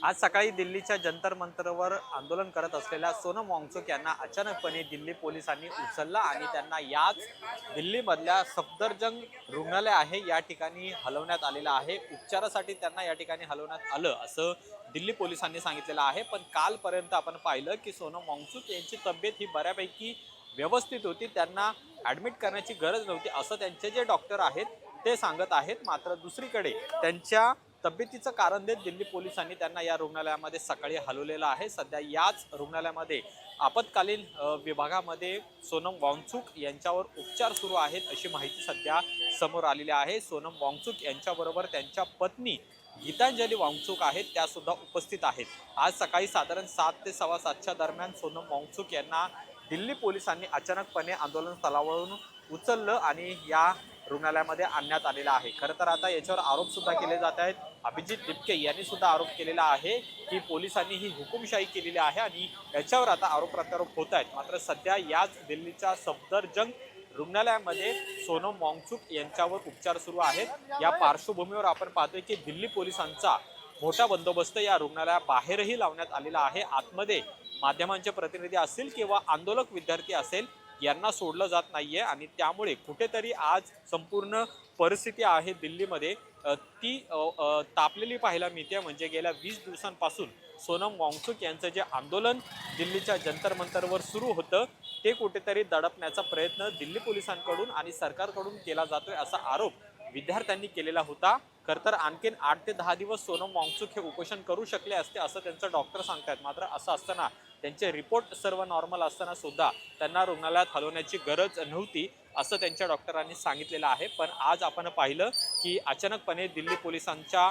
आज सकाळी दिल्लीच्या जंतर मंतरवर आंदोलन करत असलेल्या सोनम वांगचुक यांना अचानकपणे दिल्ली पोलिसांनी उचललं आणि त्यांना याच दिल्लीमधल्या सफदरजंग रुग्णालय आहे या ठिकाणी हलवण्यात आलेलं आहे। उपचारासाठी त्यांना या ठिकाणी हलवण्यात आलं असं दिल्ली पोलिसांनी सांगितलेलं आहे। पण कालपर्यंत आपण पाहिलं की सोनम वांगचुक यांची तब्येत ही बऱ्यापैकी व्यवस्थित होती, त्यांना ॲडमिट करण्याची गरज नव्हती असं त्यांचे जे डॉक्टर आहेत ते सांगत आहेत। मात्र दुसरीकडे त्यांच्या तब्येतीचं कारण देत दिल्ली पोलिसांनी त्यांना या रुग्णालयामध्ये सकाळी हलवलेलं आहे। सध्या याच रुग्णालयामध्ये आपत्कालीन विभागामध्ये सोनम वांगचुक यांच्यावर उपचार सुरू आहेत अशी माहिती सध्या समोर आलेली आहे। सोनम वांगचुक यांच्याबरोबर त्यांच्या पत्नी गीतांजली वांगचुक आहेत, त्या सुद्धा उपस्थित आहेत। आज सकाळी साधारण 7 ते 7:15च्या दरम्यान सोनम वांगचुक यांना दिल्ली पोलिसांनी अचानकपणे आंदोलन स्थळावरून उचललं आणि या रुग्णालयामध्ये आणण्यात आलेला आहे। खरं तर आता याच्यावर आरोप सुद्धा केले जात आहेत। अभिजित दिपके यांनी सुद्धा आरोप केलेला आहे की पोलिसांनी ही हुकुमशाही केलेली आहे आणि याच्यावर आता आरोप प्रत्यारोप होत आहेत। मात्र सध्या याच दिल्लीच्या सफदरजंग रुग्णालयामध्ये सोनम वांगचुक यांच्यावर उपचार सुरू आहेत। या पार्श्वभूमीवर आपण पाहतोय की दिल्ली पोलिसांचा मोठा बंदोबस्त या रुग्णालयाबाहेरही लावण्यात आलेला आहे। आतमध्ये माध्यमांचे प्रतिनिधी असतील किंवा आंदोलक विद्यार्थी असेल यांना सोडलं जात नाहीये आणि त्यामुळे कुठेतरी आज संपूर्ण परिस्थिती आहे दिल्लीमध्ये ती तापलेली पाहायला मिळते। म्हणजे गेल्या 20 दिवसांपासून सोनम वांगचुक यांचं जे आंदोलन दिल्लीच्या जंतर मंतरवर सुरू होतं ते कुठेतरी दडपण्याचा प्रयत्न दिल्ली पोलिसांकडून आणि सरकारकडून केला जातोय असा आरोप विद्यार्थ्यांनी केलेला होता। खरं तर आणखीन 8 ते 10 दिवस सोनम वांगचुक हे उपोषण करू शकले असते असं त्यांचं डॉक्टर सांगतात। मात्र असं असताना त्यांचे रिपोर्ट सर्व नॉर्मल असताना सुद्धा त्यांना रुग्णालयात हलवण्याची गरज नव्हती असं त्यांच्या डॉक्टरांनी सांगितलेलं आहे। पण आज आपण पाहिलं की अचानकपणे दिल्ली पोलिसांच्या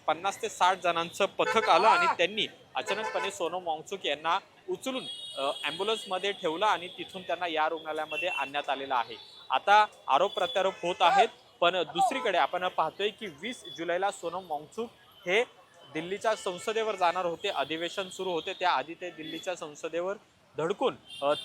50 ते 60 जणांचं पथक आलं आणि त्यांनी अचानकपणे सोनम वांगचुक यांना उचलून ॲम्ब्युलन्समध्ये ठेवलं आणि तिथून त्यांना या रुग्णालयामध्ये आणण्यात आलेलं आहे। आता आरोप प्रत्यारोप होत आहेत, पण दुसरीकडे आपण पाहतोय की 20 जुलैला सोनम वांगचुक हे दिल्लीच्या संसदेवर जाणार होते। अधिवेशन सुरू होते त्याआधी ते दिल्लीच्या संसदेवर धडकून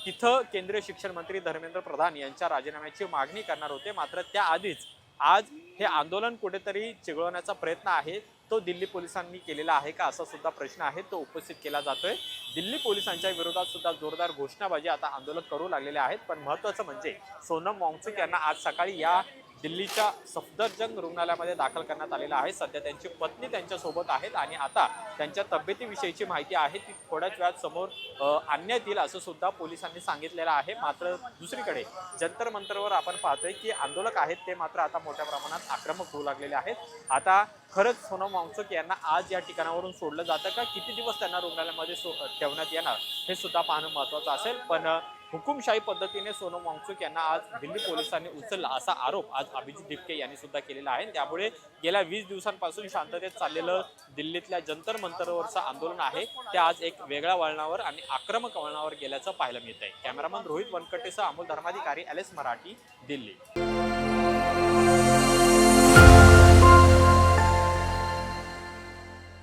तिथं केंद्रीय शिक्षण मंत्री धर्मेंद्र प्रधान यांच्या राजीनाम्याची मागणी करणार होते। मात्र त्याआधीच आज हे आंदोलन कुठेतरी चिघळवण्याचा प्रयत्न आहे तो दिल्ली पोलिसांनी केलेला आहे का असा सुद्धा प्रश्न आहे तो उपस्थित केला जातोय। दिल्ली पोलिसांच्या विरोधात सुद्धा जोरदार घोषणाबाजी आता आंदोलक करू लागलेले आहेत। पण महत्त्वाचं म्हणजे सोनम वांगचुक यांना आज सकाळी या दिल्लीच्या सफदरजंग रुग्णालयामध्ये दाखल करण्यात आलेला आहे। सध्या त्यांची पत्नी त्यांच्यासोबत आहेत आणि आता त्यांच्या तब्येतीविषयीची माहिती आहे ती थोड्याच वेळात समोर आणण्यात येईल असं सुद्धा पोलिसांनी सांगितलेलं आहे। मात्र दुसरीकडे जंतर मंतरवर आपण पाहतोय की आंदोलक आहेत ते मात्र आता मोठ्या प्रमाणात आक्रमक होऊ लागलेले आहेत। आता खरंच सोनम वांगचुक यांना आज या ठिकाणावरून सोडलं जातं का, किती दिवस त्यांना रुग्णालयामध्ये ठेवण्यात येणार हे सुद्धा पाहणं महत्त्वाचं असेल। पण हुकुमशाही पद्धतीने सोनम वांगचुक यांना आज दिल्ली पोलिसांनी उचलला असा आरोप आज अभिजित दिपके यांनी सुद्धा केलेला आहे। त्यामुळे गेल्या 20 दिवसांपासून शांततेत चाललेलं दिल्लीतल्या जंतर मंतरवरचं आंदोलन आहे ते आज एक वेगळ्या वळणावर आणि आक्रमक वळणावर गेल्याचं पाहायला मिळत आहे। कॅमेरामन रोहित वनकटेसह अमोल धर्माधिकारी, LS मराठी, दिल्ली।